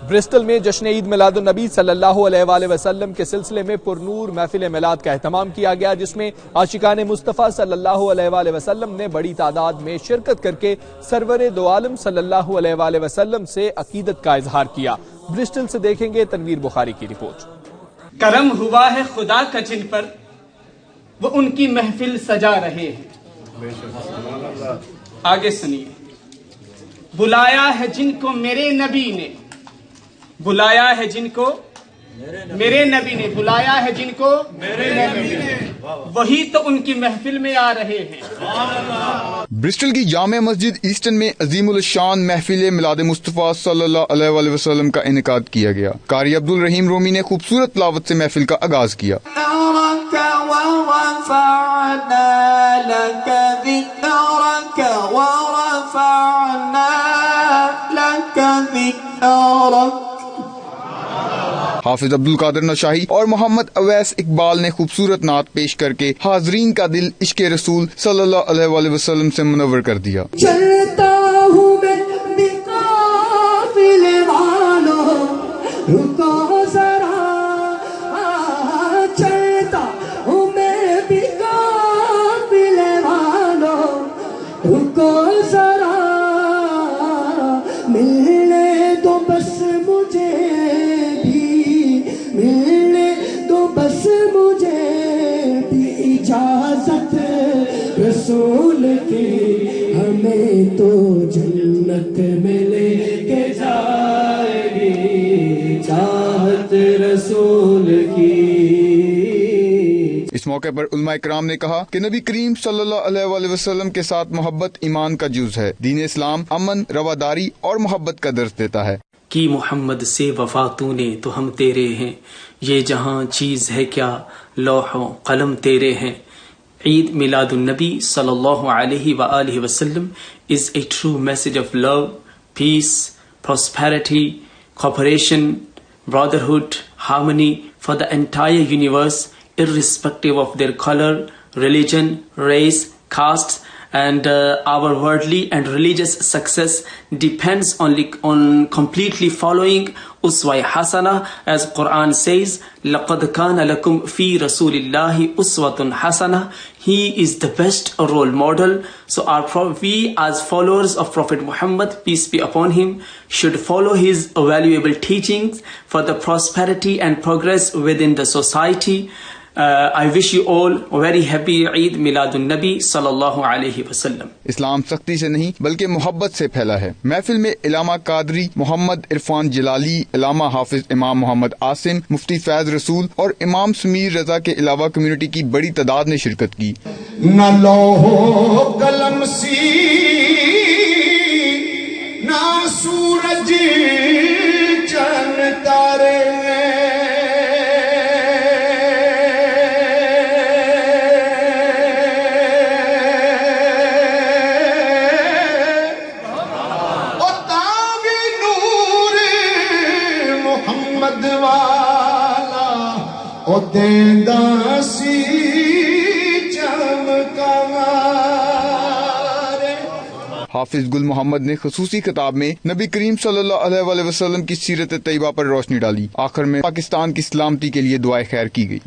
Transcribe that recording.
Bristol میں جشن عید میلاد النبی صلی اللہ علیہ وآلہ وسلم کے سلسلے میں پرنور محفل میلاد کا اہتمام کیا گیا، جس میں عاشقان مصطفیٰ صلی اللہ علیہ وآلہ وسلم نے بڑی تعداد میں شرکت کر کے سرور دو عالم صلی اللہ علیہ وآلہ وسلم سے عقیدت کا اظہار کیا۔ برسٹل سے دیکھیں گے تنویر بخاری کی رپورٹ۔ کرم ہوا ہے خدا کا جن پر، وہ ان کی محفل سجا رہے ہیں۔ آگے سنیے۔ بلایا ہے جن کو میرے نبی نے، بلایا ہے جن کو میرے نبی نے، بلایا ہے جن کو میرے نبی نے، وہی تو ان کی محفل میں آ رہے ہیں۔ برسٹل کی جامع مسجد ایسٹن میں عظیم الشان محفل میلاد مصطفیٰ صلی اللہ علیہ وآلہ وسلم کا انعقاد کیا گیا۔ قاری عبدالرحیم رومی نے خوبصورت تلاوت سے محفل کا آغاز کیا۔ حافظ عبدالقادر نشاہی اور محمد اویس اقبال نے خوبصورت نعت پیش کر کے حاضرین کا دل عشق رسول صلی اللہ علیہ وآلہ وسلم سے منور کر دیا۔ چلتا ہوں میں بقافل والوں، رکو ذرا، چلتا ہوں میں بقافل والوں، رکو ذرا، ملنے دو بس مجھے بھی، ملنے دو بس مجھے بھی اجازت رسول کی، ہمیں تو جنت میں لے کے جائے گی چاہت رسول کی۔ اس موقع پر علماء کرام نے کہا کہ نبی کریم صلی اللہ علیہ وآلہ وسلم کے ساتھ محبت ایمان کا جز ہے۔ دین اسلام امن، رواداری اور محبت کا درس دیتا ہے۔ کی محمد سے وفا تو نے تو ہم تیرے ہیں، یہ جہاں چیز ہے کیا لوح و قلم تیرے ہیں۔ عید میلاد النبی صلی اللہ علیہ وآلہ وسلم is a true message of love, peace, prosperity, cooperation, brotherhood, harmony for the entire universe, irrespective of their color, religion, race, caste, and our worldly and religious success depends only on completely following uswa hasana, as Quran says, laqad kana lakum fi rasulillahi uswatun hasana. He is the best role model. So we as followers of Prophet Muhammad, peace be upon him, should follow his valuable teachings for the prosperity and progress within the society. I wish you all a very happy Eid Milad al-Nabi sallallahu alayhi wasallam. اسلام سختی سے نہیں بلکہ محبت سے پھیلا ہے۔ محفل میں علامہ قادری، محمد عرفان جلالی، علامہ حافظ امام محمد عاصم، مفتی فیض رسول اور امام سمیر رضا کے علاوہ کمیونٹی کی بڑی تعداد نے شرکت کی۔ نہ لوح قلم سی، نہ سورج چند تارے، او دیندا سی چمکا۔ حافظ گل محمد نے خصوصی خطاب میں نبی کریم صلی اللہ علیہ وآلہ وسلم کی سیرت طیبہ پر روشنی ڈالی۔ آخر میں پاکستان کی سلامتی کے لیے دعائے خیر کی گئی۔